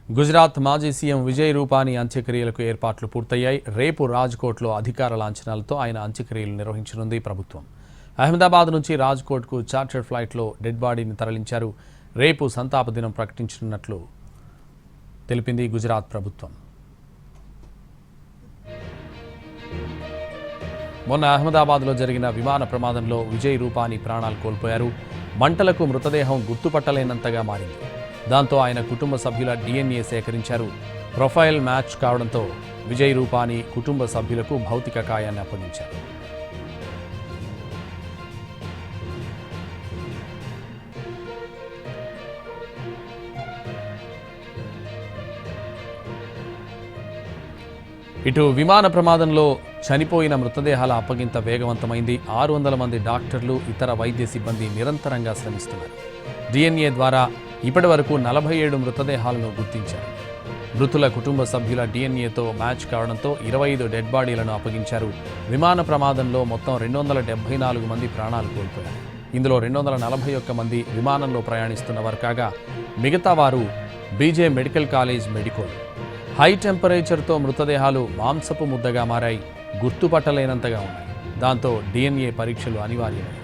గుజరాత్ మాజీ సీఎం విజయ్ రూపానీ అంత్యక్రియలకు ఏర్పాట్లు పూర్తయ్యాయి. రేపు రాజ్కోట్లో అధికార లాంఛనాలతో ఆయన అంత్యక్రియలు నిర్వహించనుంది ప్రభుత్వం. అహ్మదాబాద్ నుంచి రాజ్కోట్కు చార్టర్డ్ ఫ్లైట్లో డెడ్ బాడీని తరలించారు. రేపు సంతాప దినం ప్రకటించనున్నట్లు తెలిపింది గుజరాత్ ప్రభుత్వం. మొన్న అహ్మదాబాద్లో జరిగిన విమాన ప్రమాదంలో విజయ్ రూపానీ ప్రాణాలు కోల్పోయారు. మంటలకు మృతదేహం గుర్తుపట్టలేనంతగా మారింది. దాంతో ఆయన కుటుంబ సభ్యుల DNA సేకరించారు. ప్రొఫైల్ మ్యాచ్ కావడంతో విజయ్ రూపానీ కుటుంబ సభ్యులకు భౌతిక కాయాన్ని అప్పగించారు. ఇటు విమాన ప్రమాదంలో చనిపోయిన మృతదేహాల అప్పగింత వేగవంతమైంది. 600 మంది డాక్టర్లు, ఇతర వైద్య సిబ్బంది నిరంతరంగా శ్రమిస్తున్నారు. DNA ద్వారా ఇప్పటి వరకు 47 మృతదేహాలను గుర్తించారు. మృతుల కుటుంబ సభ్యుల DNAతో మ్యాచ్ కావడంతో 25 డెడ్ బాడీలను అప్పగించారు. విమాన ప్రమాదంలో మొత్తం 274 మంది ప్రాణాలు కోల్పోయారు. ఇందులో 241 మంది విమానంలో ప్రయాణిస్తున్నవారు కాగా మిగతా వారు BJ మెడికల్ కాలేజ్ మెడికోలు. హై టెంపరేచర్తో మృతదేహాలు మాంసపు ముద్దగా మారాయి. గుర్తుపట్టలేనంతగా ఉన్నాయి. దాంతో DNA పరీక్షలు అనివార్యమయ్యాయి.